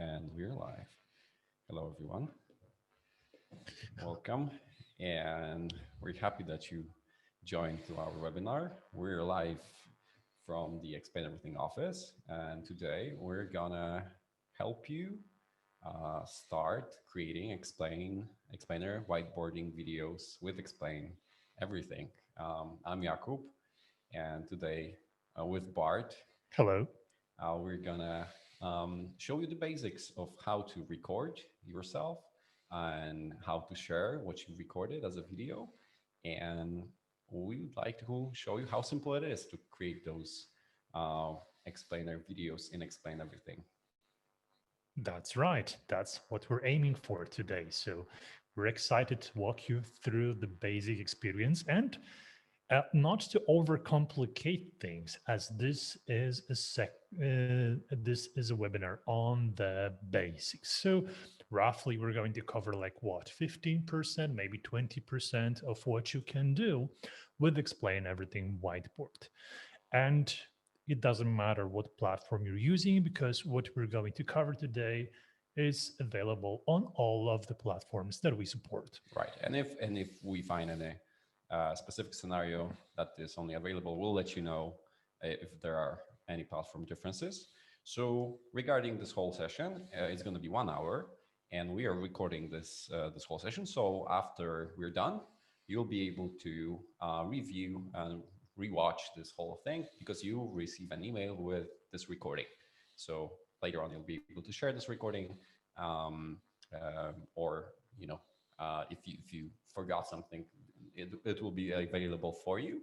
And we're live. Hello, everyone. Welcome. And we're happy that you joined to our webinar. We're live from the Explain Everything office. And today we're gonna help you start creating explainer whiteboarding videos with Explain Everything. I'm Jakub, and today with Bart, Hello. we're gonna show you the basics of how to record yourself and how to share what you recorded as a video. And we would like to show you how simple it is to create those explainer videos in Explain Everything. That's right. That's what we're aiming for today. So we're excited to walk you through the basic experience and not to overcomplicate things, as this is a webinar on the basics. So roughly, we're going to cover like what 15%, maybe 20% of what you can do with Explain Everything Whiteboard. And it doesn't matter what platform you're using because what we're going to cover today is available on all of the platforms that we support. Right. And if we find any specific scenario that is only available, we'll let you know if there are any platform differences. So regarding this whole session, it's going to be 1 hour, and we are recording this whole session. So after we're done, you'll be able to review and rewatch this whole thing because you receive an email with this recording. So later on, you'll be able to share this recording, or if you forgot something, it will be available for you.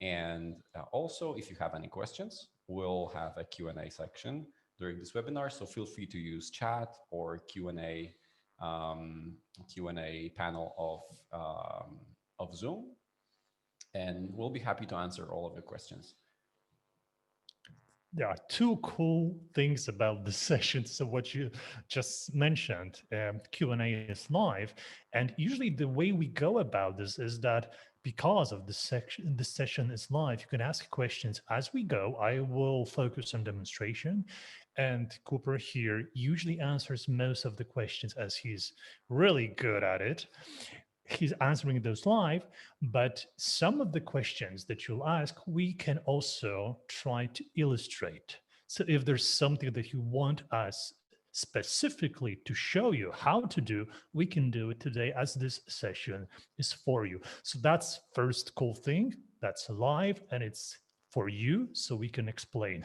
And also, if you have any questions, we'll have a Q&A section during this webinar. So feel free to use chat or Q&A panel of Zoom, and we'll be happy to answer all of your questions. There are two cool things about the session. So what you just mentioned, Q&A is live, and usually the way we go about this is that because of the session is live, you can ask questions as we go. I will focus on demonstration, and Cooper here usually answers most of the questions as he's really good at it. He's answering those live, but some of the questions that you'll ask, we can also try to illustrate. So if there's something that you want us specifically to show you how to do, we can do it today as this session is for you. So that's first cool thing, that's live and it's for you, so we can explain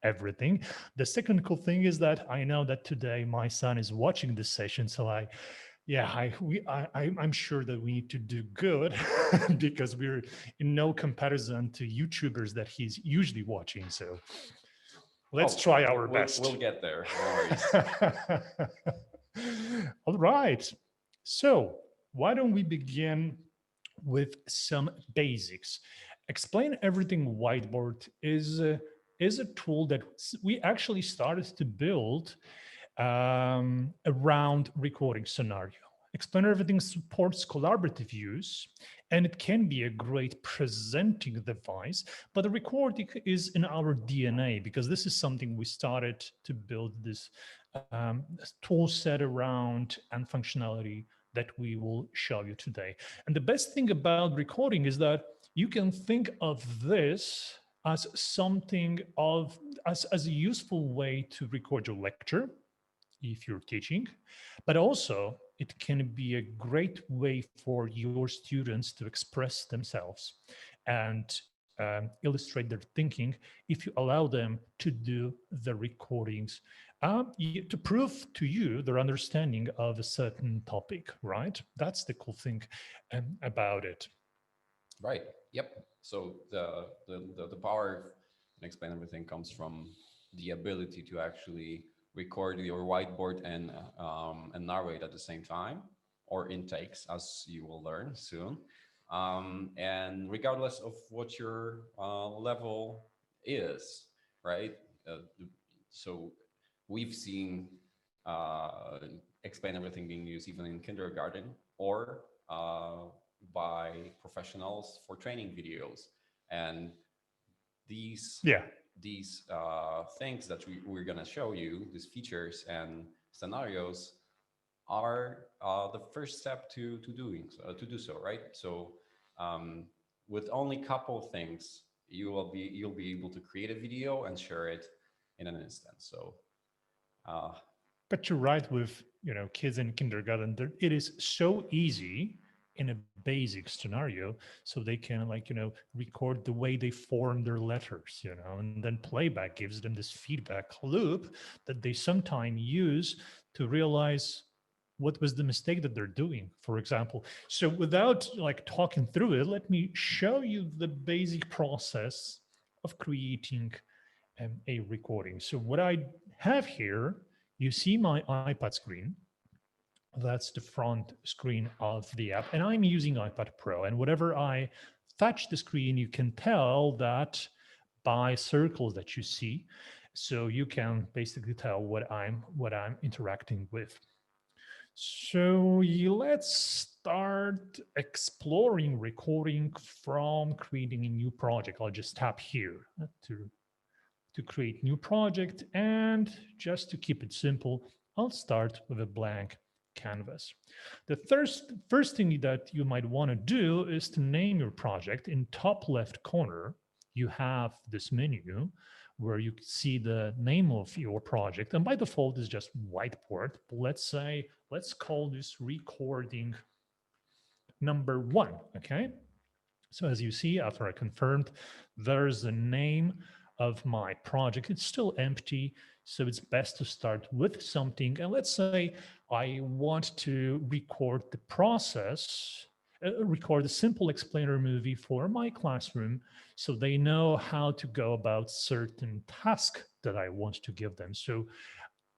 everything. The second cool thing is that I know that today my son is watching this session, so I'm sure that we need to do good because we're in no comparison to YouTubers that he's usually watching. So let's try our best. We'll get there. No worries. All right. So why don't we begin with some basics? Explain Everything Whiteboard is a tool that we actually started to build around recording scenario. Explain Everything supports collaborative use, and it can be a great presenting device, but the recording is in our DNA because this is something we started to build this tool set around and functionality that we will show you today. And the best thing about recording is that you can think of this as something as a useful way to record your lecture if you're teaching, but also it can be a great way for your students to express themselves and illustrate their thinking if you allow them to do the recordings to prove to you their understanding of a certain topic, right? That's the cool thing about it. Right. Yep. So the power and Explain Everything comes from the ability to actually record your whiteboard and narrate at the same time, or in takes, as you will learn soon. And regardless of what your level is, right? So we've seen Explain Everything being used even in kindergarten or by professionals for training videos. And these these things that we're going to show you, these features and scenarios, are the first step to doing so, to do so, right? So with only couple things, you'll be able to create a video and share it in an instant. So uh, But you're right with kids in kindergarten. It is so easy in a basic scenario, so they can record the way they form their letters, and then playback gives them this feedback loop that they sometimes use to realize what was the mistake that they're doing, for example. So without talking through it, let me show you the basic process of creating a recording. So what I have here, you see my iPad screen. That's the front screen of the app. And I'm using iPad Pro. And whatever I touch the screen, you can tell that by circles that you see. So you can basically tell what I'm interacting with. So let's start exploring recording from creating a new project. I'll just tap here to create new project. And just to keep it simple, I'll start with a blank canvas. The first thing that you might want to do is to name your project. In top left corner, you have this menu where you see the name of your project. And by default, it's just whiteboard. But let's call this recording number 1, okay? So as you see, after I confirmed, there's the name of my project. It's still empty, so it's best to start with something. And let's say I want to record the process, record a simple explainer movie for my classroom so they know how to go about certain task that I want to give them. So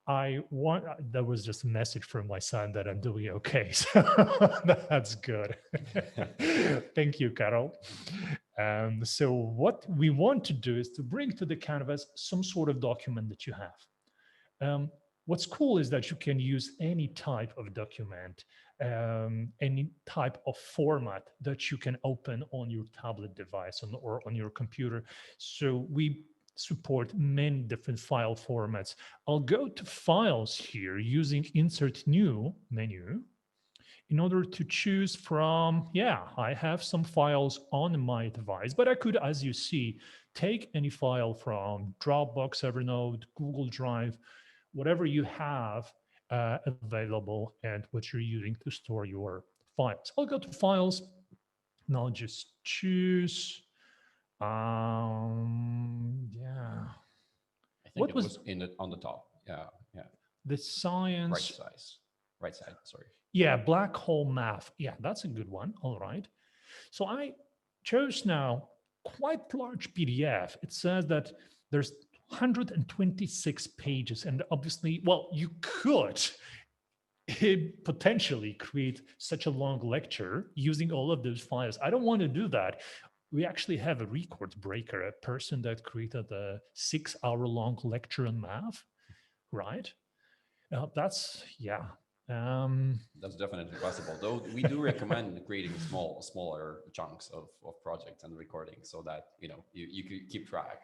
that was just a message from my son that I'm doing okay. So that's good. Thank you, Carol. So what we want to do is to bring to the canvas some sort of document that you have. What's cool is that you can use any type of document, any type of format that you can open on your tablet device or on your computer. So we support many different file formats. I'll go to files here using insert new menu in order to choose from, I have some files on my device, but I could, as you see, take any file from Dropbox, Evernote, Google Drive, whatever you have available and what you're using to store your files. I'll go to files and I'll just choose, yeah. I think it was on the top. Yeah, yeah. The science. Right side, sorry. Yeah, black hole math. Yeah, that's a good one. All right. So I chose now quite large PDF. It says that there's 126 pages. And obviously, well, you could potentially create such a long lecture using all of those files. I don't want to do that. We actually have a record breaker, a person that created a 6-hour-long lecture on math, right? That's That's definitely possible. Though we do recommend creating smaller chunks of projects and recording so that you could keep track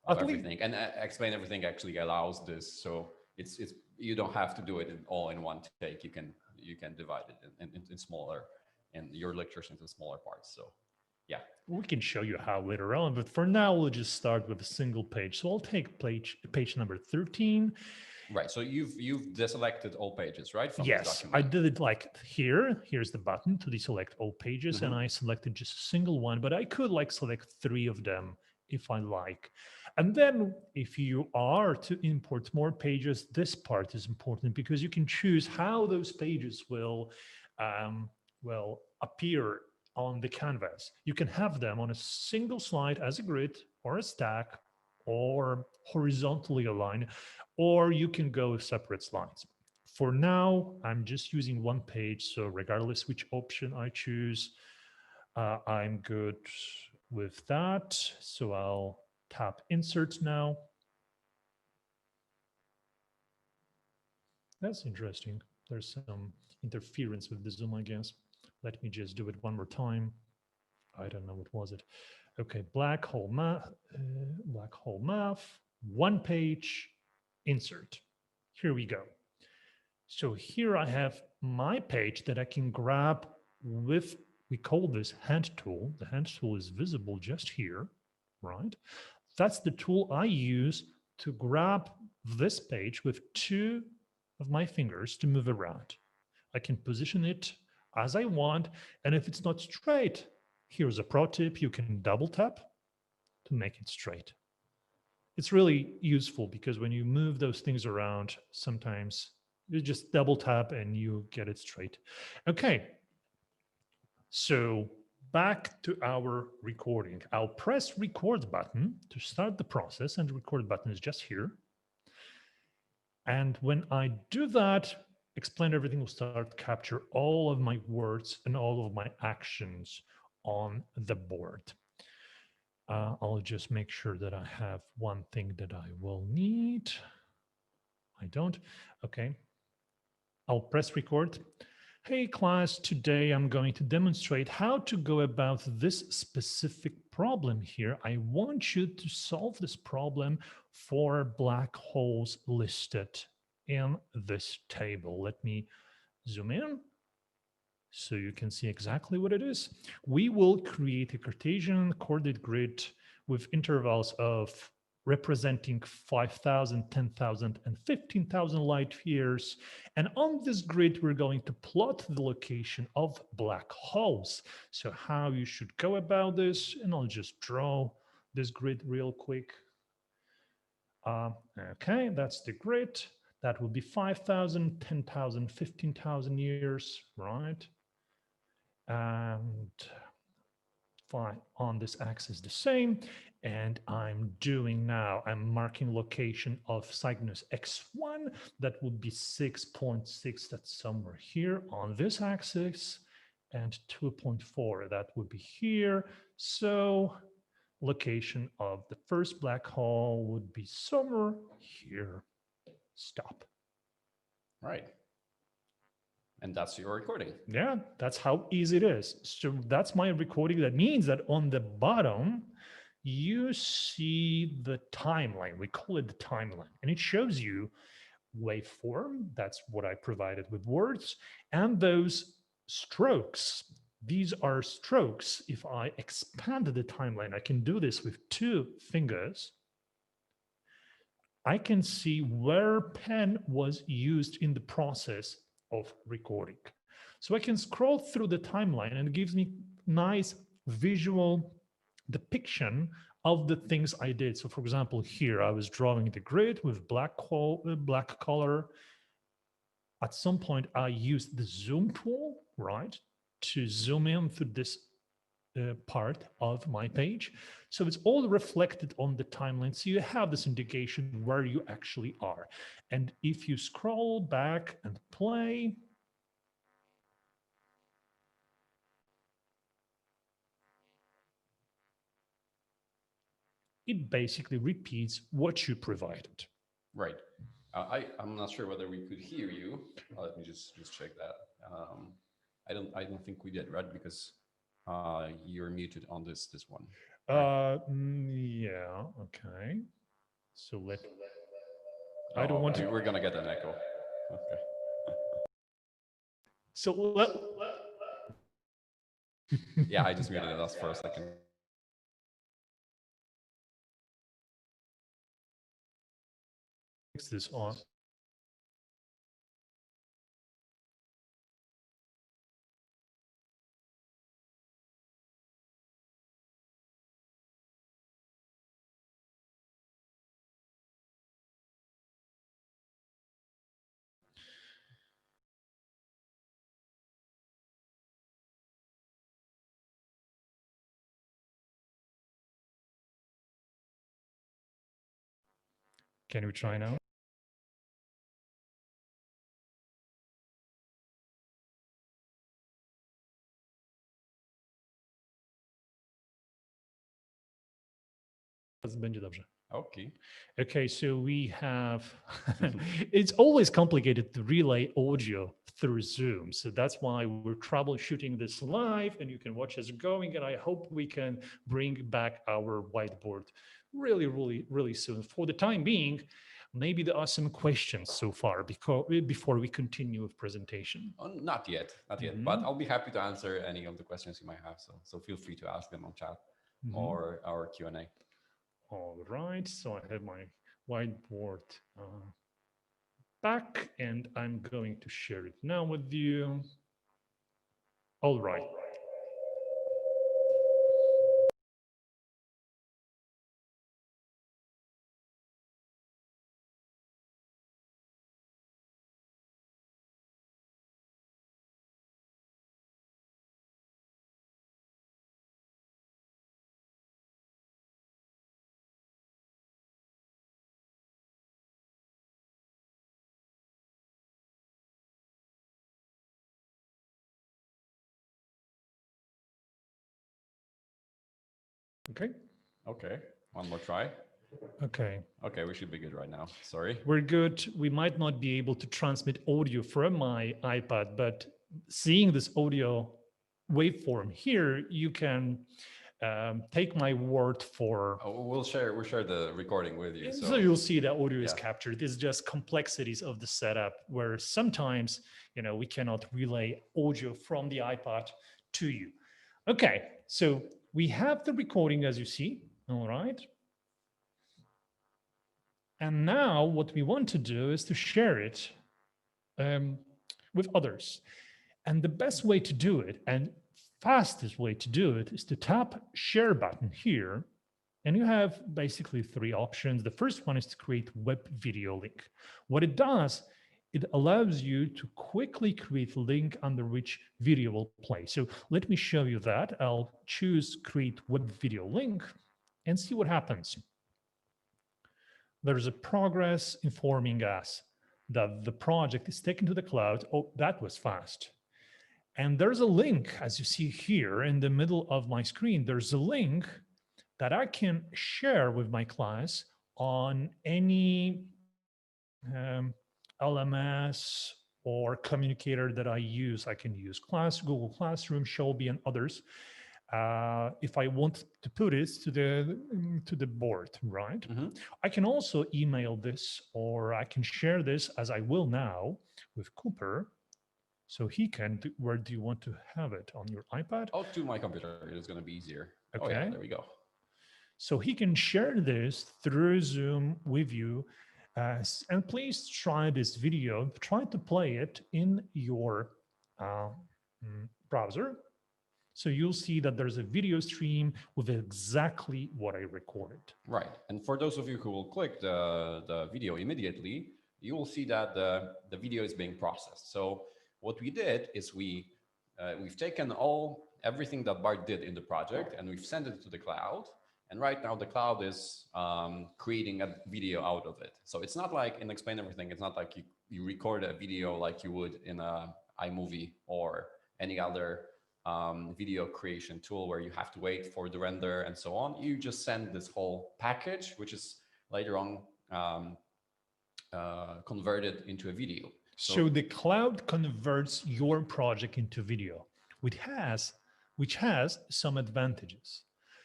of everything. And Explain Everything actually allows this, so it's you don't have to do it all in one take. You can divide it in smaller, and your lectures into smaller parts. So yeah, we can show you how later on, but for now we'll just start with a single page. So I'll take page number 13. Right. So you've deselected all pages, right? From yes, I did it like here. Here's the button to deselect all pages, and I selected just a single one, but I could select 3 of them if I like. And then if you are to import more pages, this part is important because you can choose how those pages will appear on the canvas. You can have them on a single slide as a grid or a stack or horizontally aligned, or you can go separate slides. For now, I'm just using one page, so regardless which option I choose, I'm good with that. So I'll tap Insert now. That's interesting. There's some interference with the Zoom, I guess. Let me just do it one more time. I don't know, what was it? Okay, black hole math, one page, insert. Here we go. So here I have my page that I can grab with, we call this hand tool. The hand tool is visible just here, right? That's the tool I use to grab this page with two of my fingers to move around. I can position it as I want. And if it's not straight, here's a pro tip. You can double tap to make it straight. It's really useful because when you move those things around, sometimes you just double tap and you get it straight. Okay. So back to our recording. I'll press record button to start the process, and the record button is just here. And when I do that, Explain Everything will start to capture all of my words and all of my actions on the board. I'll just make sure that I have one thing that I will need. I don't. Okay. I'll press record. Hey class, today I'm going to demonstrate how to go about this specific problem here. I want you to solve this problem for black holes listed in this table. Let me zoom in so you can see exactly what it is. We will create a Cartesian coordinate grid with intervals of representing 5,000, 10,000, and 15,000 light years. And on this grid, we're going to plot the location of black holes. So how you should go about this, and I'll just draw this grid real quick. Okay, that's the grid. That will be 5,000, 10,000, 15,000 years, right? And fine, on this axis the same. And I'm doing now, I'm marking location of sinus x1. That would be 6.6, that's somewhere here on this axis, and 2.4, that would be here. So location of the first black hole would be somewhere here. Stop. Right. And that's your recording. Yeah, that's how easy it is. So that's my recording. That means that on the bottom, you see the timeline. We call it the timeline. And it shows you waveform. That's what I provided with words. And those strokes. These are strokes. If I expand the timeline, I can do this with 2 fingers. I can see where pen was used in the process of recording. So I can scroll through the timeline and it gives me nice visual depiction of the things I did. So for example, here I was drawing the grid with black color. At some point I used the zoom tool, right, to zoom in through this part of my page. So it's all reflected on the timeline. So you have this indication where you actually are. And if you scroll back and play, it basically repeats what you provided. Right. I'm not sure whether we could hear you. Let me just check that. I don't think we did, right? Because you're muted on this one. Right? Yeah. Okay. So I don't want to. We're gonna get an echo. Okay. So Yeah, I just muted us for a second. This on. Can we try now? Będzie dobrze. Okay. Okay, so we have, it's always complicated to relay audio through Zoom. So that's why we're troubleshooting this live, and you can watch us going. And I hope we can bring back our whiteboard really soon. For the time being, maybe there are some questions so far before we continue with presentation. Not yet, not yet. But I'll be happy to answer any of the questions you might have. So feel free to ask them on chat or our Q&A. All right. So I have my whiteboard back, and I'm going to share it now with you. All right. Okay. Okay, one more try. Okay. Okay, we should be good right now. Sorry. We're good. We might not be able to transmit audio from my iPad, but seeing this audio waveform here, you can take my word for. Oh, we'll share the recording with you. So you'll see that audio is yeah. captured. It's just complexities of the setup where sometimes, we cannot relay audio from the iPad to you. Okay, so we have the recording as you see, all right? And now what we want to do is to share it with others. And the best way to do it and fastest way to do it is to tap share button here. And you have basically three options. The first one is to create web video link. What it does, it allows you to quickly create a link under which video will play. So let me show you that. I'll choose create web video link and see what happens. There's a progress informing us that the project is taken to the cloud. Oh, that was fast. And there's a link, as you see here in the middle of my screen, there's a link that I can share with my class on any LMS or communicator that I use. I can use Google Classroom, Shelby, and others. If I want to put it to the board, right? I can also email this, or I can share this as I will now with Cooper. So he can where do you want to have it? On your iPad? Oh, to my computer. It's going to be easier. Okay. Oh, yeah, there we go. So he can share this through Zoom with you. And please try this video. Try to play it in your browser. So you'll see that there's a video stream with exactly what I recorded. Right. And for those of you who will click the video immediately, you will see that the video is being processed. So what we did is we've taken everything that Bart did in the project and we've sent it to the cloud. And right now the cloud is creating a video out of it. So it's not like in Explain Everything, it's not like you record a video like you would in a iMovie or any other video creation tool where you have to wait for the render and so on. You just send this whole package, which is later on converted into a video. So the cloud converts your project into video, which has some advantages.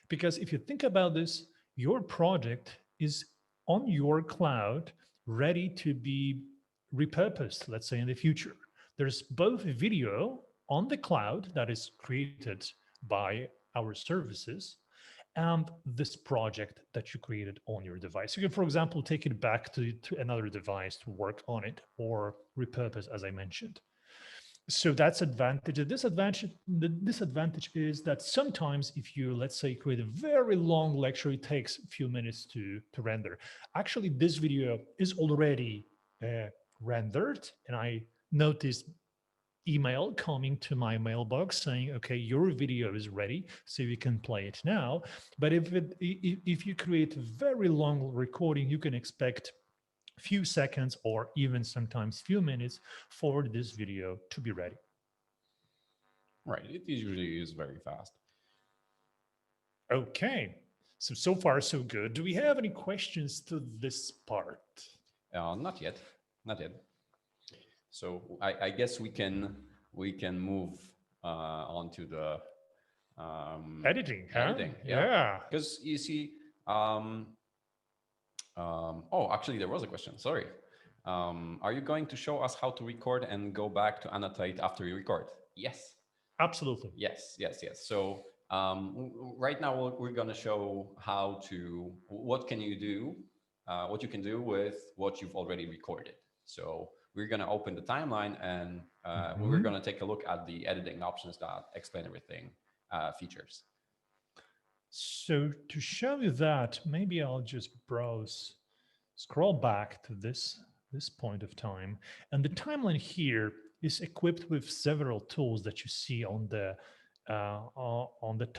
Because if you think about this, your project is on your cloud, ready to be repurposed, let's say in the future. There's both a video on the cloud that is created by our services and this project that you created on your device. You can, for example, take it back to another device to work on it or repurpose, as I mentioned. So that's advantage. The disadvantage is that sometimes if you, let's say, create a very long lecture, it takes a few minutes to render. Actually, this video is already rendered, and I noticed email coming to my mailbox saying, okay, your video is ready, so you can play it now. But if you create a very long recording, you can expect few seconds or even sometimes few minutes for this video to be ready. Right, it usually is very fast. Okay, so far so good. Do we have any questions to this part? Not yet, not yet. So I guess we can move on to the Editing, huh? editing. Yeah, Yeah, because you see, um, oh, actually, there was a question. Sorry. Are you going to show us how to record and go back to annotate after you record? Yes. absolutely. Yes, yes, yes. So right now we're going to show how to what can you do, what you can do with what you've already recorded. So we're going to open the timeline and we're Mhm. going to take a look at the editing options that Explain Everything features. So to show you that, maybe I'll just scroll back to this point of time, and the timeline here is equipped with several tools that you see on the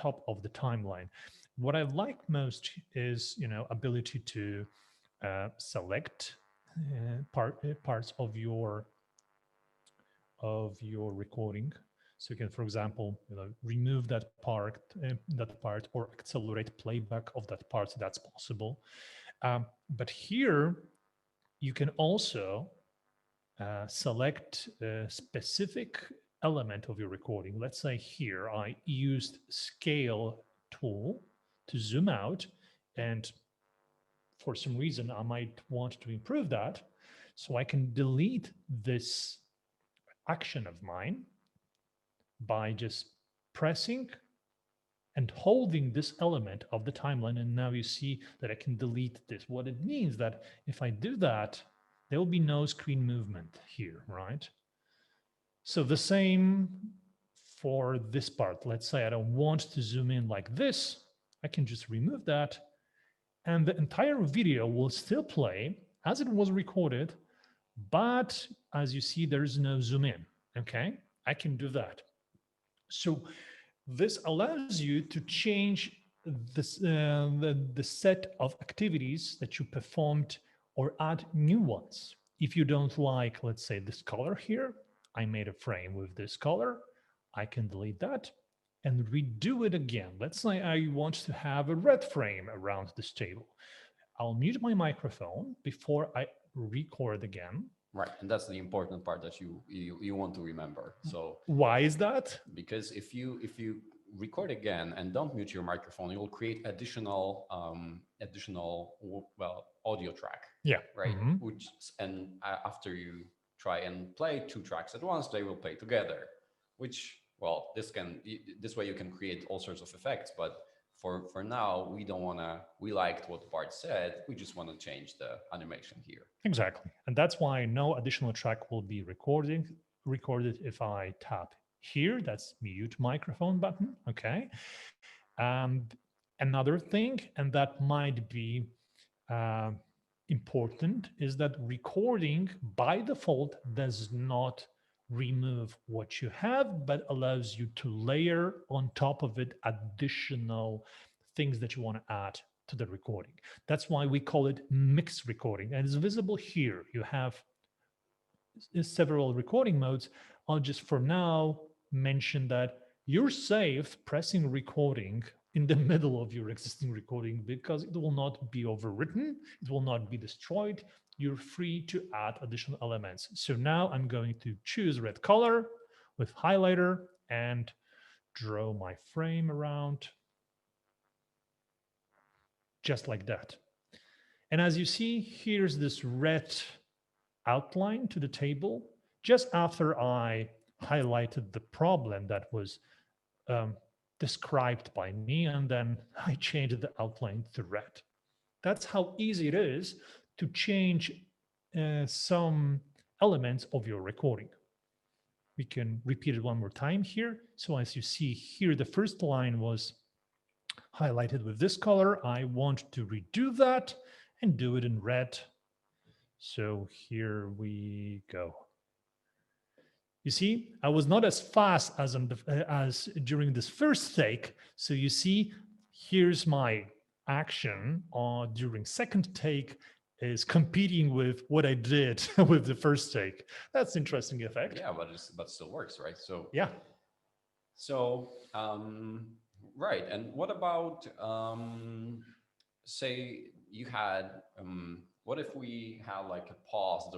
top of the timeline. What I like most is ability to select parts of your recording. So you can, for example, remove that part or accelerate playback of that part. So that's possible. But here you can also select a specific element of your recording. Let's say here I used scale tool to zoom out, and for some reason I might want to improve that. So I can delete this action of mine by just pressing and holding this element of the timeline. And now you see that I can delete this. What it means that if I do that, there will be no screen movement here, right? So the same for this part. Let's say I don't want to zoom in like this. I can just remove that. And the entire video will still play as it was recorded. But as you see, there is no zoom in. Okay, I can do that. So this allows you to change the set of activities that you performed or add new ones. If you don't like, let's say, this color here, I made a frame with this color, I can delete that and redo it again. Let's say I want to have a red frame around this table. I'll mute my microphone before I record again. Right, and that's the important part that you want to remember. So Why is that? because if you record again and don't mute your microphone, you will create additional well audio track, Yeah. right? Which and after you try and play two tracks at once, they will play together. Which well, this way you can create all sorts of effects, but for now we don't want to. We liked what Bart said. We just want to change the animation here. Exactly. And that's why no additional track will be recorded if I tap here. That's mute microphone button. Okay. And another thing, and that might be uh, important, is that recording by default does not remove what you have, but allows you to layer on top of it additional things that you want to add to the recording. That's why we call it mixed recording. And it's visible here. You have several recording modes. I'll just for now mention that you're safe pressing recording in the middle of your existing recording because it will not be overwritten, it will not be destroyed. You're free to add additional elements. So now I'm going to choose red color with highlighter and draw my frame around just like that. And as you see, here's this red outline to the table just after I highlighted the problem that was described by me, and then I changed the outline to red. That's how easy it is to change some elements of your recording. We can repeat it one more time here. So as you see here, the first line was highlighted with this color. I want to redo that and do it in red. So here we go. You see, I was not as fast as during this first take. So you see, here's my action during second take is competing with what I did with the first take. That's interesting effect. Yeah, but still works, right? So Yeah. So right, and what about say you had what if we had like a pause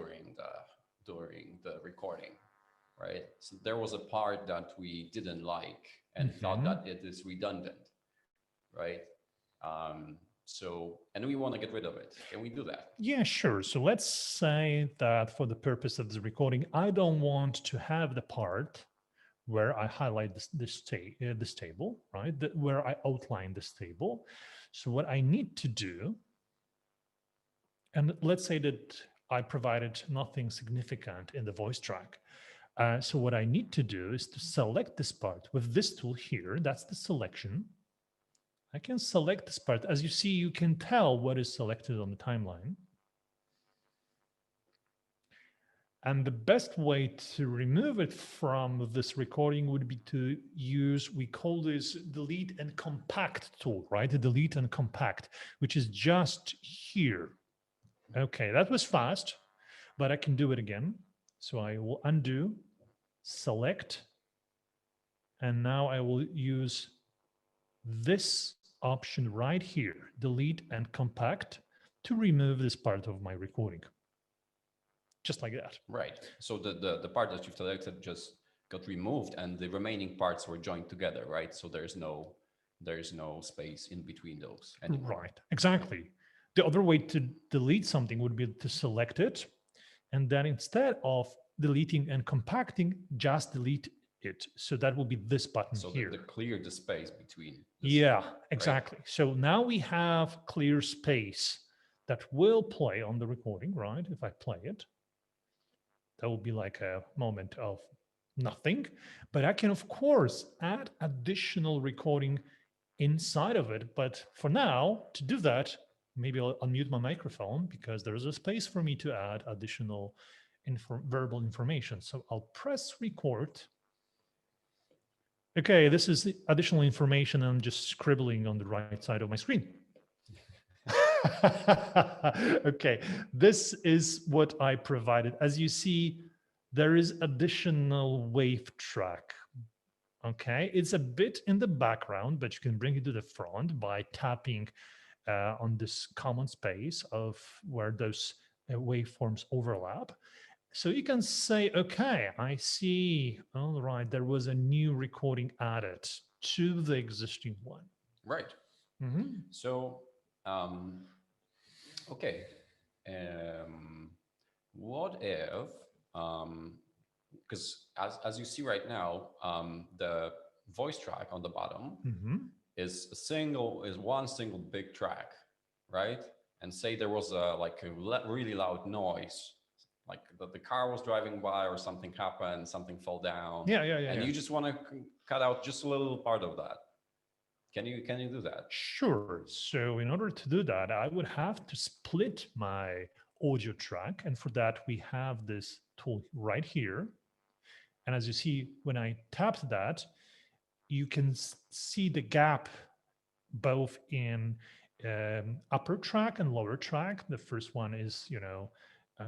during the recording, right? So there was a part that we didn't like and thought Mhm. that it is redundant, right? And we want to get rid of it. Can we do that? Yeah, sure. So let's say that for the purpose of the recording, I don't want to have the part where I highlight this table, right? Where I outline this table. So what I need to do, and let's say that I provided nothing significant in the voice track. So what I need to do is to select this part with this tool here. That's the selection. I can select this part. As you see, you can tell what is selected on the timeline. And the best way to remove it from this recording would be to use, we call this delete and compact tool, right? The delete and compact, which is just here. Okay, that was fast, but I can do it again. So I will undo, select, and now I will use this option right here, delete and compact, to remove this part of my recording. Just like that. Right. So the part that you've selected just got removed and the remaining parts were joined together, right? So there's no space in between those anymore. Right, exactly. The other way to delete something would be to select it, and then instead of deleting and compacting, just delete it. So that will be this button So here. the clear the space between. Yeah, exactly. Right? So now we have clear space that will play on the recording, right? If I play it, that will be like a moment of nothing. But I can, of course, add additional recording inside of it. But for now, to do that, maybe I'll unmute my microphone because there is a space for me to add additional verbal information. So I'll press record. Okay, this is the additional information I'm just scribbling on the right side of my screen. Okay, this is what I provided. As you see, there is additional wave track. Okay, it's a bit in the background, but you can bring it to the front by tapping on this common space of where those waveforms overlap. So you can say, okay, I see, all right, there was a new recording added to the existing one. Right. Mm-hmm. So, okay. What if, because as you see right now, the voice track on the bottom is one single big track, right? And say there was a really loud noise, like the car was driving by or something happened, something fell down. And you just want to cut out just a little part of that. Can you do that? Sure. So in order to do that, I would have to split my audio track. And for that, we have this tool right here. And as you see, when I tapped that, you can see the gap both in upper track and lower track. The first one is,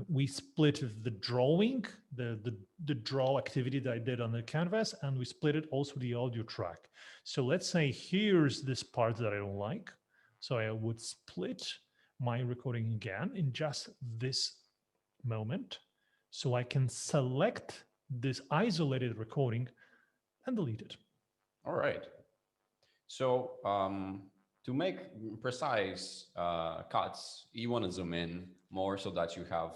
we split the drawing, the draw activity that I did on the canvas, and we split it also the audio track. So let's say here's this part that I don't like. So I would split my recording again in just this moment. So I can select this isolated recording and delete it. All right. So to make precise cuts, you want to zoom in more so that you have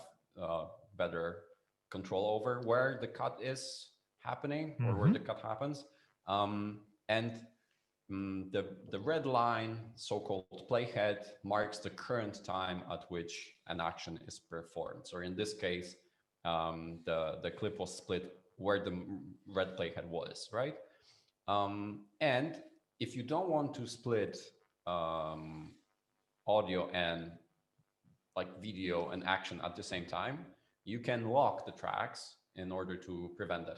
better control over where the cut is happening or where the cut happens. And the red line, so-called playhead, marks the current time at which an action is performed. So in this case, the clip was split where the red playhead was, right? And if you don't want to split audio and like video and action at the same time, you can lock the tracks in order to prevent that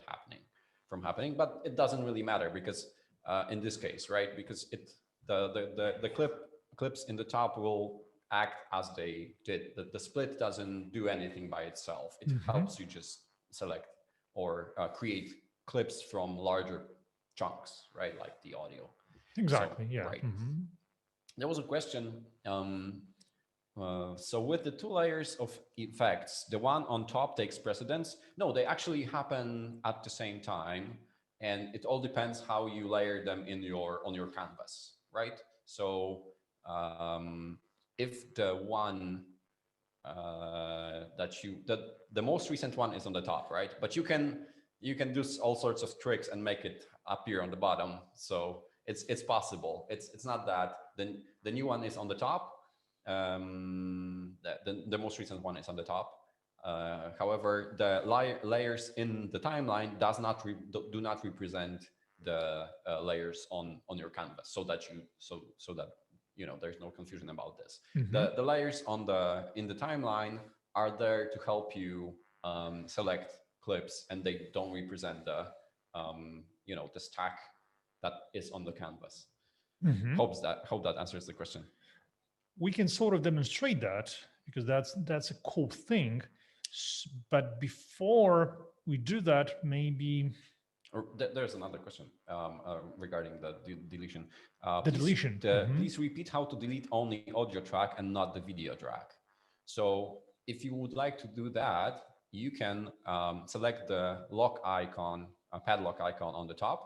from happening. But it doesn't really matter because in this case, right? Because the clips in the top will act as they did. The split doesn't do anything by itself. It helps you just select or create clips from larger chunks, right? Like the audio. Exactly. So, yeah. Right. There was a question. So with the two layers of effects, the one on top takes precedence. No, they actually happen at the same time, and it all depends how you layer them in your on your canvas, right? So if the one that the most recent one is on the top, right? But you can do all sorts of tricks and make it appear on the bottom. So it's possible. It's not that the new one is on the top. The most recent one is on the top. However, the layers in the timeline do not represent the layers on your canvas, so that there's no confusion about this. The layers in the timeline are there to help you select clips, and they don't represent the stack that is on the canvas. Mhm. Hope that answers the question. We can sort of demonstrate that because that's a cool thing. But before we do that, maybe Or there's another question regarding the deletion. the deletion. Mhm. Please repeat how to delete only audio track and not the video track. So if you would like to do that, you can select the lock icon, padlock icon on the top,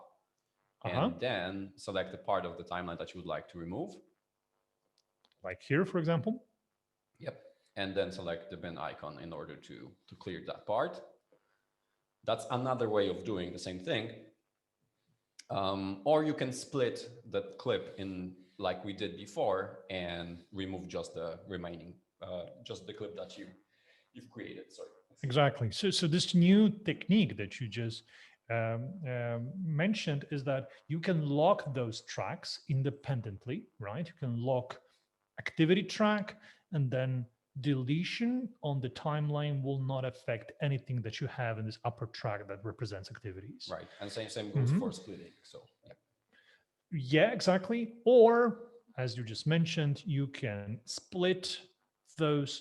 Uh-huh. and then select the part of the timeline that you would like to remove. Like here, for example. Yep. And then select the bin icon in order to clear that part. That's another way of doing the same thing. Or you can split the clip in like we did before and remove just the remaining, just the clip that you've created. Sorry. Exactly. So this new technique that you just mentioned is that you can lock those tracks independently, right? You can lock activity track, and then deletion on the timeline will not affect anything that you have in this upper track that represents activities. Right. And same goes for splitting. So yeah. Yeah, exactly. Or as you just mentioned, you can split those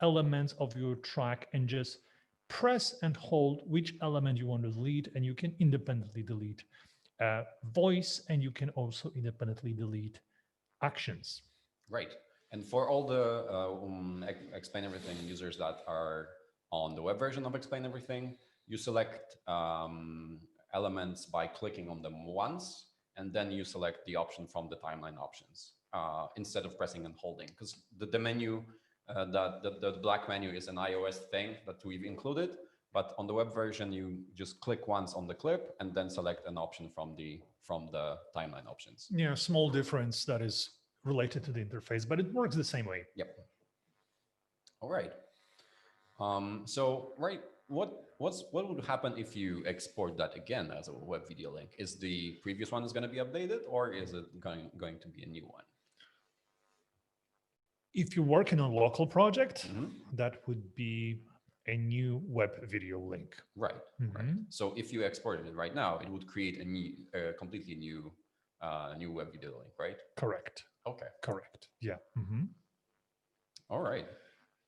elements of your track and just press and hold which element you want to delete, and you can independently delete voice, and you can also independently delete actions. Right. And for all the Explain Everything users that are on the web version of Explain Everything, you select elements by clicking on them once, and then you select the option from the timeline options instead of pressing and holding, because the menu, the black menu is an iOS thing that we've included. But on the web version, you just click once on the clip and then select an option from the timeline options. Yeah, small difference that is related to the interface, but it works the same way. Yep. All right. So what would happen if you export that again as a web video link? Is the previous one going to be updated, or is it going to be a new one? If you're working on a local project, that would be a new web video link. Right. Right. So if you exported it right now, it would create a completely new web video link, right? Correct. Okay. Correct. Yeah. All right.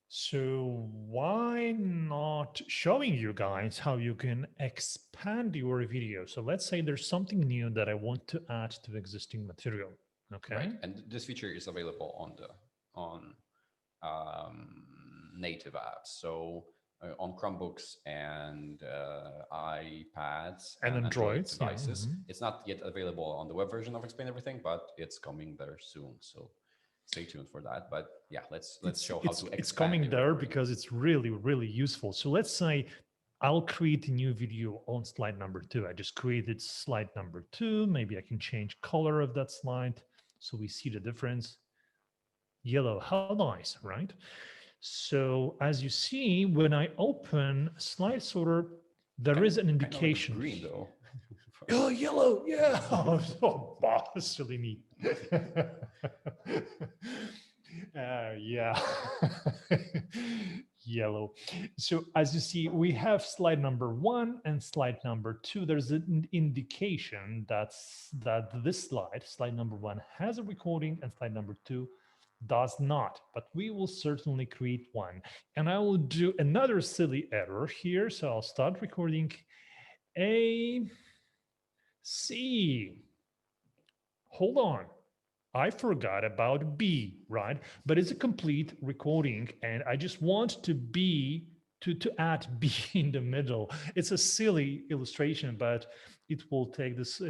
So why not showing you guys how you can expand your video? So let's say there's something new that I want to add to existing material. Okay. Right. And this feature is available on native apps. So on Chromebooks and iPads and Android devices. It's not yet available on the web version of Explain Everything, but it's coming there soon. So stay tuned for that. But yeah, let's show how to expand. It's coming there because it's really, really useful. So let's say I'll create a new video on slide number 2. I just created slide number 2. Maybe I can change color of that slide so we see the difference. Yellow, how nice, right? So as you see, when I open slide sorter, there is an indication. Green though. Oh, yellow, yeah. Oh, boss, really neat. Yeah. Yellow. So as you see, we have slide number 1 and slide number 2. There's an indication that this slide number 1 has a recording and slide number 2 does not, but we will certainly create one. And I will do another silly error here. So I'll start recording A, C. Hold on. I forgot about B, right? But it's a complete recording, and I just want to add B in the middle. It's a silly illustration, but it will take this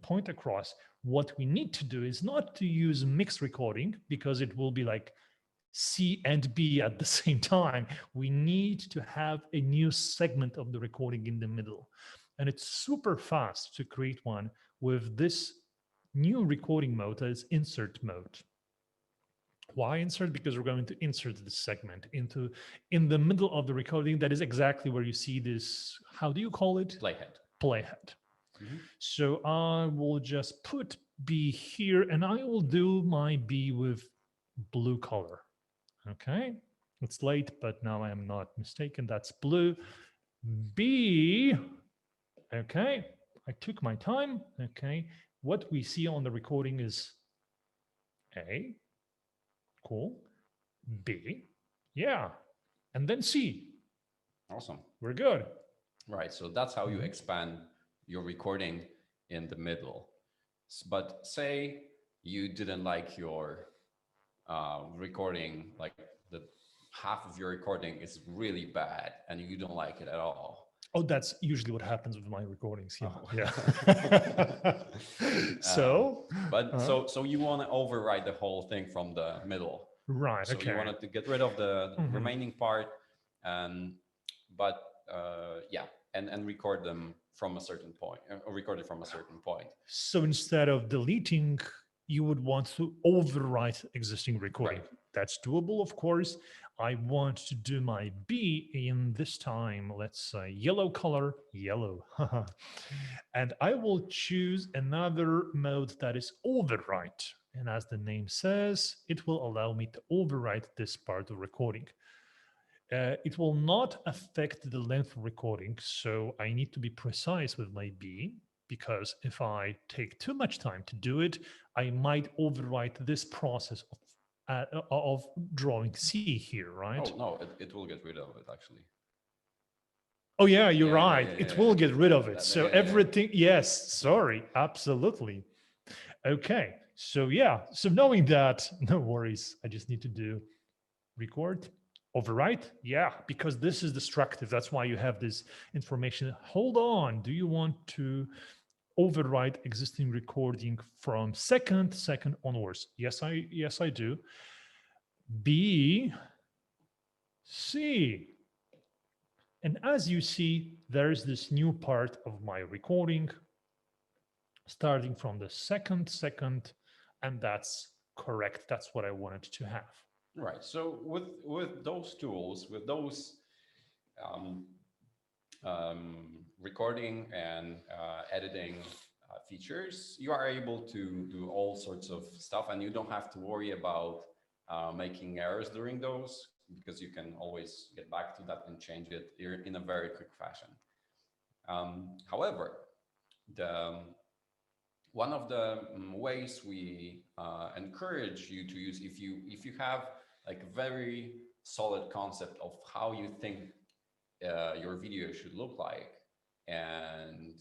point across. What we need to do is not to use mixed recording because it will be like C and B at the same time. We need to have a new segment of the recording in the middle. And it's super fast to create one with this new recording mode that is insert mode. Why insert? Because we're going to insert this segment into in the middle of the recording. That is exactly where you see this. How do you call it? Playhead. Playhead. Mm-hmm. So I will just put B here, and I will do my B with blue color. Okay, it's late, but now I am not mistaken. That's blue. B. Okay, I took my time. Okay, what we see on the recording is A. Cool. B. Yeah. And then C. Awesome. We're good. Right. So that's how you expand your recording in the middle. But say you didn't like your recording, like the half of your recording is really bad and you don't like it at all. Oh, that's usually what happens with my recordings. Yeah. Oh. Yeah. So, so you want to override the whole thing from the middle. Right. So Okay. you wanted to get rid of the remaining part, but yeah, and record them from a certain point, or record it from a certain point. So instead of deleting, you would want to overwrite existing recording. Right. That's doable, of course. I want to do my B in this time, let's say yellow color, yellow. And I will choose another mode that is overwrite. And as the name says, it will allow me to overwrite this part of recording. It will not affect the length of recording, so I need to be precise with my B, because if I take too much time to do it, I might overwrite this process of drawing C here, right? Oh no, it will get rid of it actually. Oh yeah, you're right. It will get rid of it. So everything, yes, sorry, absolutely. Okay, so yeah, so knowing that, no worries. I just need to do record, overwrite. Yeah, because this is destructive. That's why you have this information. Hold on, do you want to overwrite existing recording from second onwards? Yes, I do. B, C. And as you see, there's this new part of my recording starting from the second, and that's correct. That's what I wanted to have. Right. So with those tools, with those um, recording and editing features, you are able to do all sorts of stuff, and you don't have to worry about making errors during those, because you can always get back to that and change it in a very quick fashion. However, one of the ways we encourage you to use, if you have like a very solid concept of how you think your video should look like, and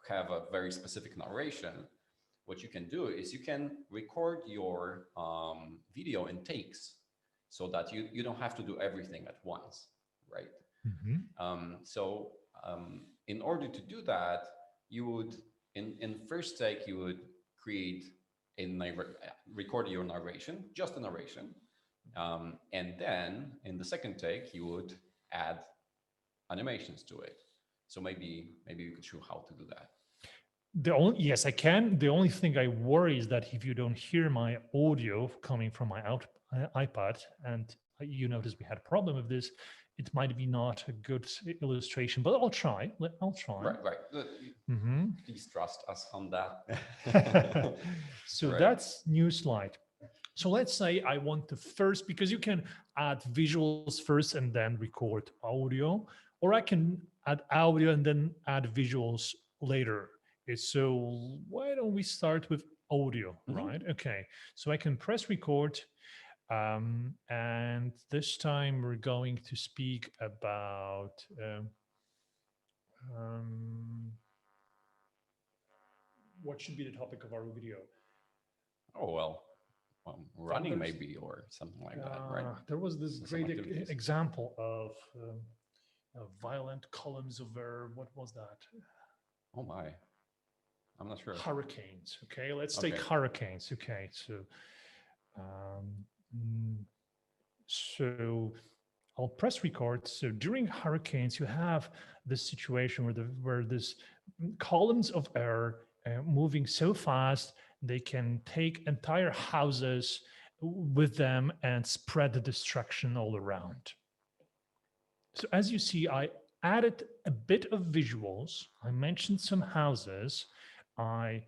have a very specific narration, what you can do is you can record your video in takes, so that you don't have to do everything at once, right? So in order to do that, you would in first take you would create record your narration, just a narration, and then in the second take you would add animations to it. So maybe you could show how to do that. Yes, I can. The only thing I worry is that if you don't hear my audio coming from my iPad, and you notice we had a problem with this, it might be not a good illustration, but I'll try. I'll try. Right. Please trust us on that. So that's new slide. So let's say I want to first, because you can add visuals first and then record audio, or I can add audio and then add visuals later. So why don't we start with audio, right? Okay, so I can press record, and this time we're going to speak about what should be the topic of our video. Oh well, running Thunders. maybe or something like that, right? There was this Some great activities. example of violent columns of air. What was that? Oh my, I'm not sure. Hurricanes. Okay, let's take Okay. hurricanes. Okay, um, mm, so I'll press record. So during hurricanes, you have this situation where this columns of air moving so fast they can take entire houses with them and spread the destruction all around. So as you see, I added a bit of visuals. I mentioned some houses. I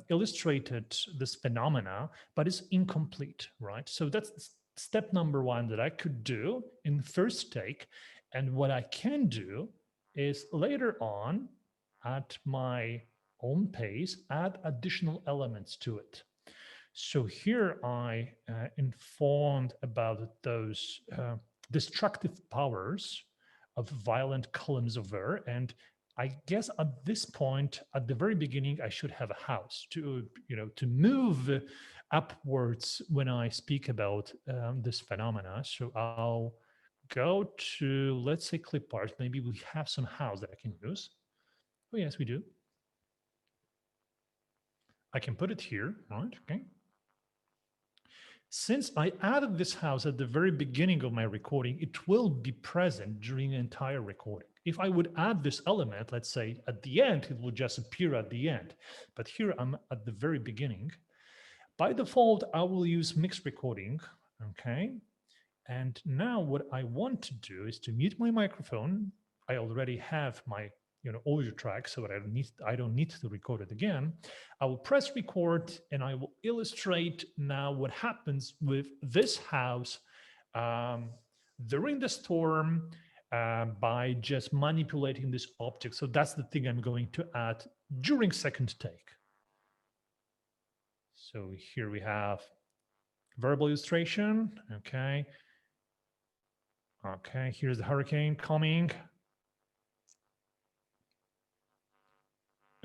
illustrated this phenomena, but it's incomplete, right? So that's step number one that I could do in the first take. And what I can do is later on at my own pace, add additional elements to it. So here I informed about those destructive powers of violent columns of air. And I guess at this point, at the very beginning, I should have a house to, to move upwards when I speak about this phenomena. So I'll go to, let's say, clip art. Maybe we have some house that I can use. Oh, yes, we do. I can put it here, right? Okay. Since I added this house at the very beginning of my recording, it will be present during the entire recording. If I would add this element, let's say at the end, it will just appear at the end. But here I'm at the very beginning. By default, I will use mixed recording, okay? And now what I want to do is to mute my microphone. I already have my audio track, so that I don't need to record it again. I will press record and I will illustrate now what happens with this house during the storm by just manipulating this object. So that's the thing I'm going to add during second take. So here we have verbal illustration. Okay. Okay, here's the hurricane coming.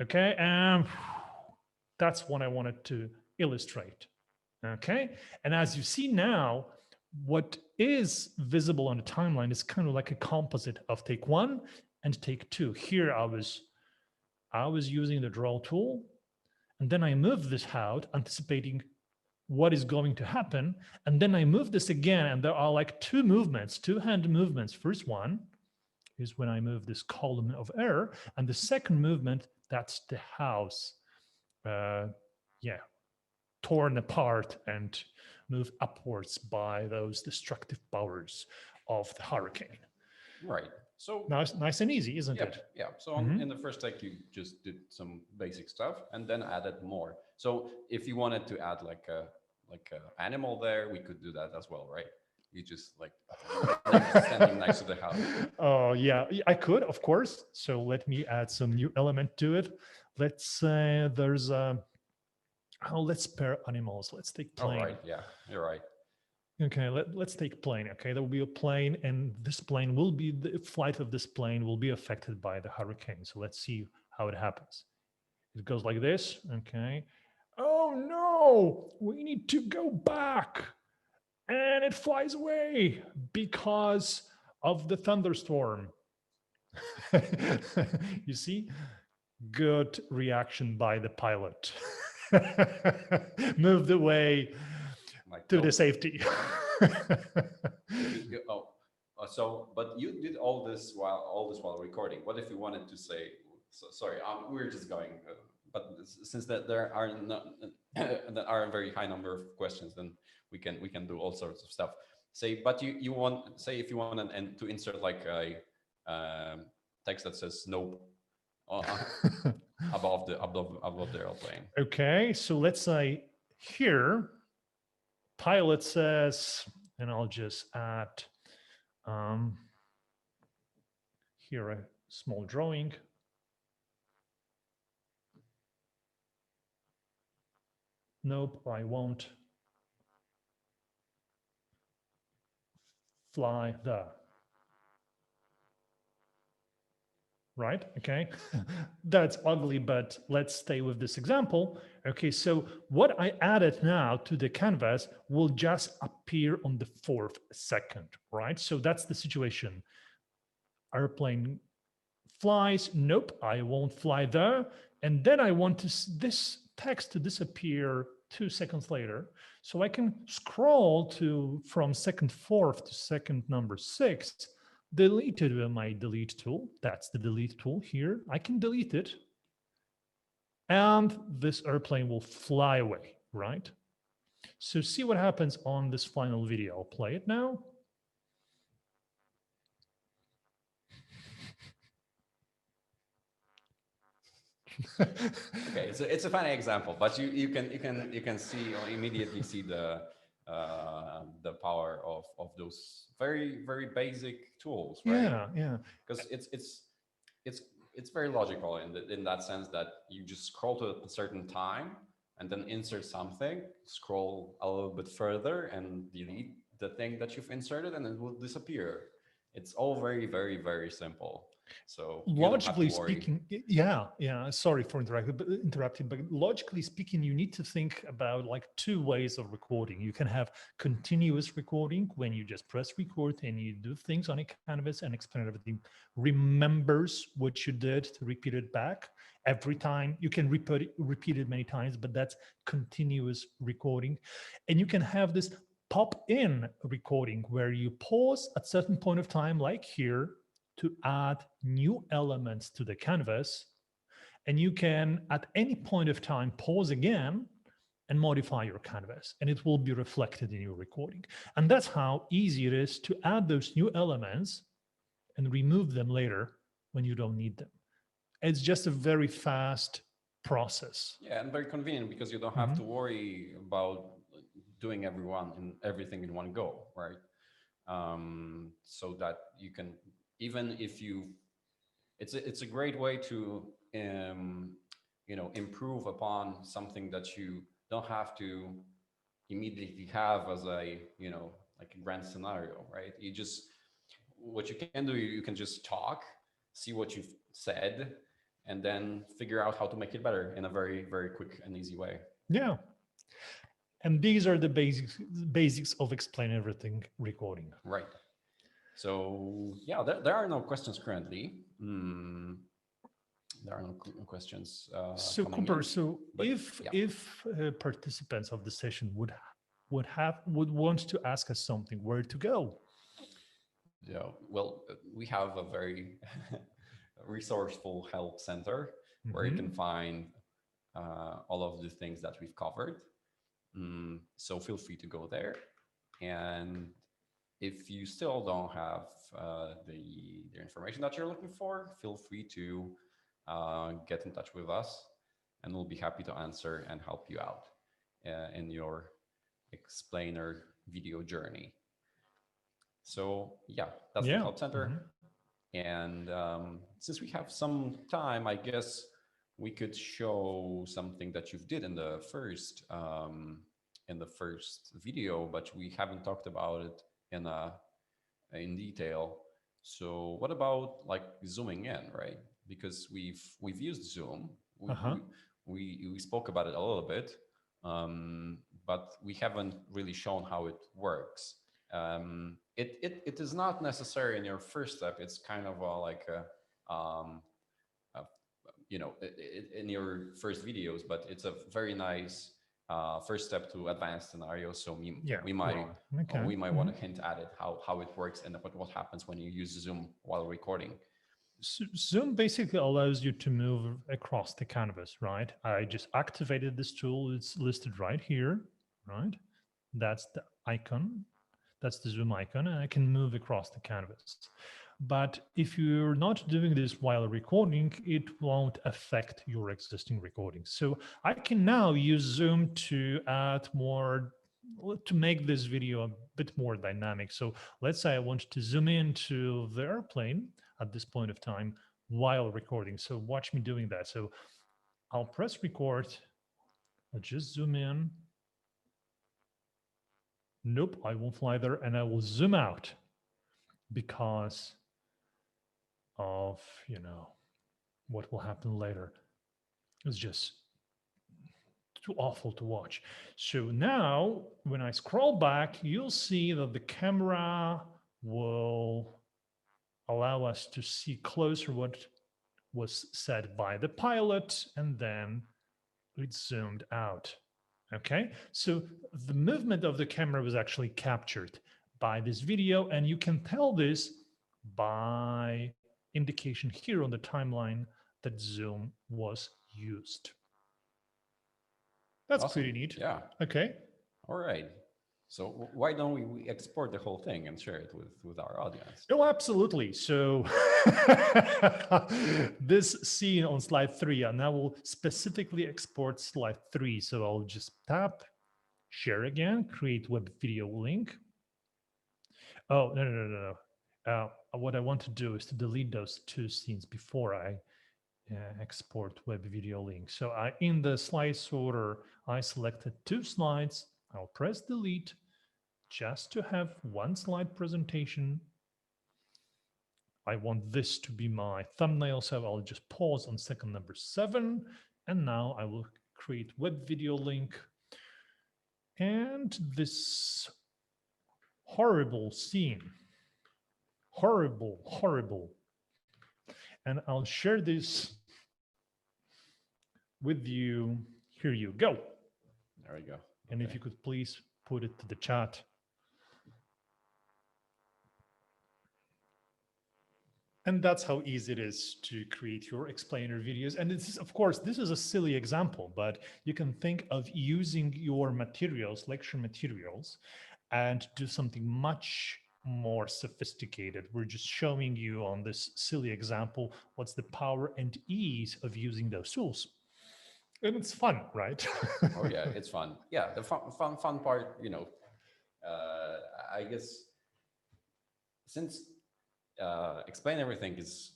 Okay, and that's what I wanted to illustrate. Okay, and as you see now, what is visible on the timeline is kind of like a composite of take one and take two. Here I was using the draw tool, and then I moved this out, anticipating what is going to happen, and then I move this again, and there are like two movements, two hand movements. First one is when I move this column of air, and the second movement, that's the house, torn apart and moved upwards by those destructive powers of the hurricane. Right. So nice and easy, isn't it? Yeah. So Mhm. in the first take, you just did some basic stuff and then added more. So if you wanted to add like a animal there, we could do that as well, right? You just like standing next to the house. Oh yeah, I could, of course. So let me add some new element to it. Let's say there's let's pair animals. Let's take plane. Oh, right. Yeah, you're right. Okay, let's take plane. Okay, there will be a plane, and this plane will be, the flight of this plane will be affected by the hurricane. So let's see how it happens. It goes like this. Okay. Oh no, we need to go back. And it flies away because of the thunderstorm. You see? Good reaction by the pilot. Moved away Like, to the safety. But you did all this while recording. What if you wanted to say, sorry, we're just going, but since that there are not that are a very high number of questions, then we can do all sorts of stuff. Say, but you want, say, if you want to insert like a text that says nope above the airplane. Okay, so let's say here, pilot says, and I'll just add here a small drawing. Nope, I won't fly the right? Okay, that's ugly, but let's stay with this example. Okay, so what I added now to the canvas will just appear on the 4th second, right? So that's the situation. Airplane flies, nope, I won't fly there. And then I want this text to disappear 2 seconds later. So I can scroll to from second 4th to second number 6, delete it with my delete tool. That's the delete tool here. I can delete it. And this airplane will fly away, right? So see what happens on this final video. I'll play it now. Okay, it's a funny example, but you can see or immediately see the power of those very basic tools, right? Yeah, yeah. Because it's it's very logical in that sense that you just scroll to a certain time and then insert something, scroll a little bit further and delete the thing that you've inserted, and it will disappear. It's all very simple, so you don't have to Logically worry. speaking, yeah, sorry for interrupting, but logically speaking, you need to think about like two ways of recording. You can have continuous recording when you just press record and you do things on a canvas, and Explain Everything remembers what you did to repeat it back every time. You can repeat it many times, but that's continuous recording. And you can have this pop-in recording where you pause at certain point of time, like here, to add new elements to the canvas. And you can, at any point of time, pause again and modify your canvas, and it will be reflected in your recording. And that's how easy it is to add those new elements and remove them later when you don't need them. It's just a very fast process. Yeah, and very convenient because you don't have to Mhm. worry about doing everything in one go, right? So that you can, even if you, it's a great way to improve upon something that you don't have to immediately have as a like a grand scenario, right? You just, what you can do, you can just talk, see what you've said, and then figure out how to make it better in a very quick and easy way. Yeah. And these are the basics of Explain Everything recording. Right. So yeah, there are no questions currently. There are no questions So coming Cooper, in, so but if yeah. participants of the session would want to ask us something, where to go? Yeah, well, we have a very resourceful help center where you can Mhm. find all of the things that we've covered. So feel free to go there. And if you still don't have the information that you're looking for, feel free to get in touch with us, and we'll be happy to answer and help you out in your explainer video journey. So yeah, that's the Yeah. help center. Mhm. And since we have some time, I guess we could show something that you've did in the first video, but we haven't talked about it in detail. So what about like zooming in, right? Because we've used Zoom. We Uh-huh. we we spoke about it a little bit, but we haven't really shown how it works. It is not necessary in your first step. It's kind of like a in your first videos, but it's a very nice first step to advanced scenarios. So Yeah. we might Right. Okay. we might want Mhm. to hint at it, how it works and what happens when you use Zoom while recording. Zoom basically allows you to move across the canvas, right? I just activated this tool. It's listed right here, right? That's the icon. That's the zoom icon, and I can move across the canvas. But if you're not doing this while recording, it won't affect your existing recording. So I can now use Zoom to add more, to make this video a bit more dynamic. So let's say I want to zoom into the airplane at this point of time while recording. So watch me doing that. So I'll press record. I'll just zoom in. Nope, I won't fly there, and I will zoom out because of, what will happen later is just too awful to watch. So now, when I scroll back, you'll see that the camera will allow us to see closer what was said by the pilot, and then it zoomed out. Okay, so the movement of the camera was actually captured by this video, and you can tell this by indication here on the timeline that zoom was used. That's Awesome. pretty neat. Yeah. Okay. All right. So why don't we export the whole thing and share it with our audience? Oh, absolutely. So this scene on slide 3, and I will specifically export slide 3. So I'll just tap share again, create web video link. Oh, no. What I want to do is to delete those two scenes before I export web video link. So in the slide sorter, I selected 2 slides. I'll press delete just to have 1 slide presentation. I want this to be my thumbnail, so I'll just pause on second number 7. And now I will create web video link. And this horrible scene, horrible. And I'll share this with you. Here you go. There we go. And if you could please put it to the chat. And that's how easy it is to create your explainer videos. And this is, of course, this is a silly example, but you can think of using your materials, lecture materials, and do something much more sophisticated. We're just showing you on this silly example what's the power and ease of using those tools. And it's fun, right? Oh yeah, it's fun. Yeah, the fun part, you know, I guess since Explain Everything is,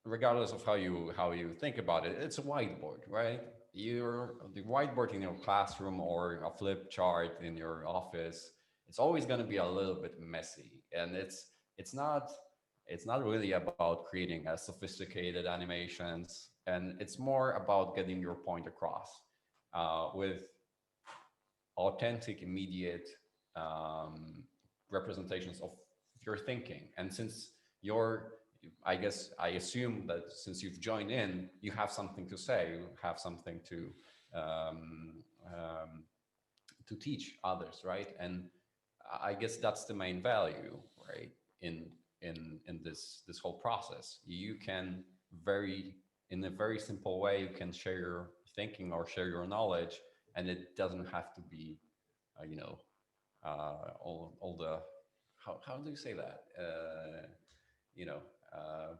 regardless of how you think about it, it's a whiteboard, right? You're the whiteboard in your classroom or a flip chart in your office. It's always going to be a little bit messy, and it's not really about creating a sophisticated animations, and it's more about getting your point across with authentic, immediate representations of your thinking. And since you're, I guess, I assume that since you've joined in, you have something to say, you have something um, um, to teach others, right? And I guess that's the main value, right? In this whole process, you can in a very simple way, you can share your thinking or share your knowledge, and it doesn't have to be, you know, all the how do you say that? You know,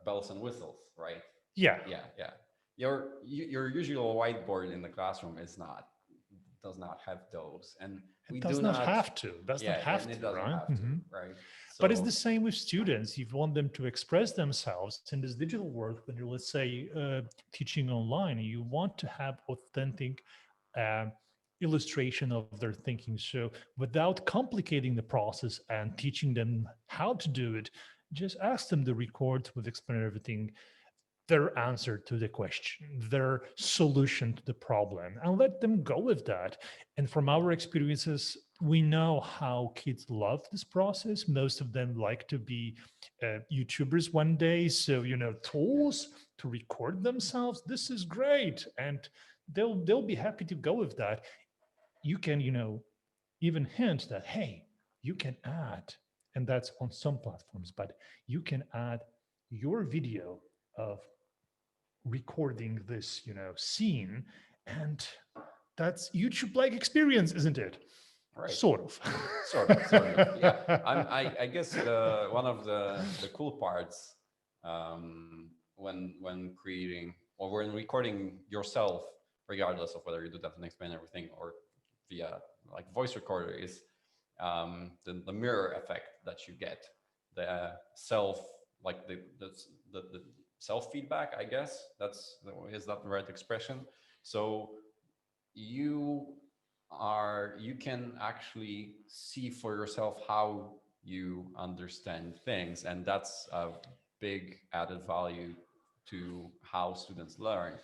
bells and whistles, right? Yeah. Yeah. Your usual whiteboard in the classroom does not have those, and we It does do not not. have to. Does not Yeah, have and it to, doesn't right? have to, right? But it's So the same with students. You want them to express themselves in this digital world when you're, let's say, teaching online. You want to have authentic uh, illustration of their thinking. So without complicating the process and teaching them how to do it, just ask them to record with Explain Everything their answer to the question, their solution to the problem, and let them go with that. And from our experiences, we know how kids love this process. Most of them like to be YouTubers one day. So, tools to record themselves, this is great. And they'll be happy to go with that. You can, even hint that, hey, you can add, and that's on some platforms, but you can add your video of recording this scene, and that's YouTube-like experience, isn't it? right. Sort of. Sort of. Yeah. I guess one of the cool parts when creating or when recording yourself, regardless of whether you do that and Explain Everything or via like voice recorder, is the mirror effect that you get, the self, like the self feedback. I guess is that the right expression? So you you can actually see for yourself how you understand things, and that's a big added value to how students learn.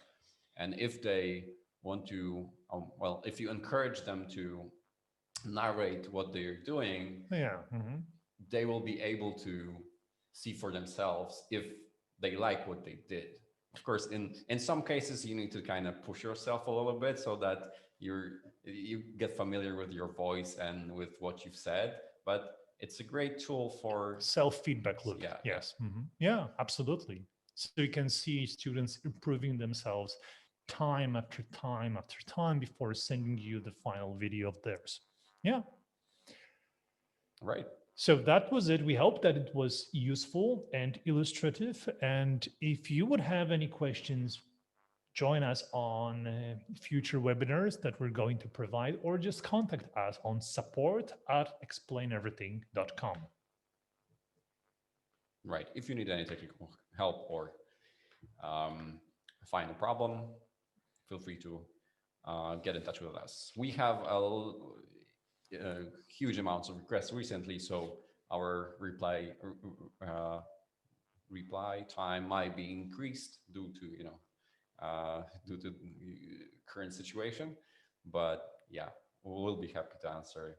And if they want to, well, if you encourage them to narrate what they're doing, Yeah. Mhm. they will be able to see for themselves if they like what they did. Of course, in some cases, you need to kind of push yourself a little bit so that you get familiar with your voice and with what you've said. But it's a great tool for, Self-feedback loop. yeah, yeah, Yes. Yeah, absolutely. So you can see students improving themselves time after time after time before sending you the final video of theirs. Yeah. right. So that was it. We hope that it was useful and illustrative. And if you would have any questions, join us on future webinars that we're going to provide, or just contact us on support@explaineverything.com. Right. If you need any technical help or find a problem, feel free to get in touch with us. We have huge amounts of requests recently, so our reply time might be increased due to due to the current situation. But yeah, we'll be happy to answer.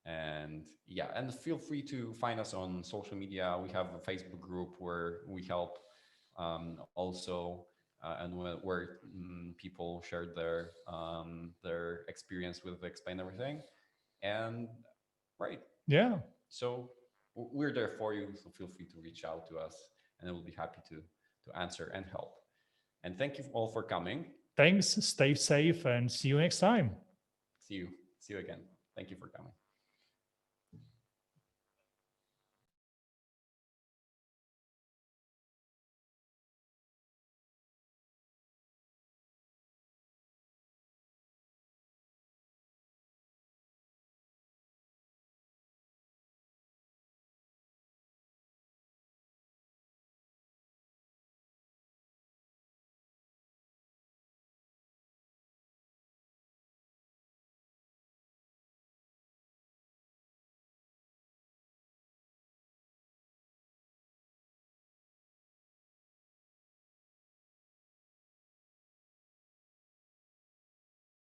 And yeah, and feel free to find us on social media. We have a Facebook group where we help also, and where people shared their experience with Explain Everything. And right, Yeah. so we're there for you. So feel free to reach out to us, and we'll be happy to answer and help. And thank you all for coming. Thanks. Stay safe and see you next time. See you. See you again. Thank you for coming.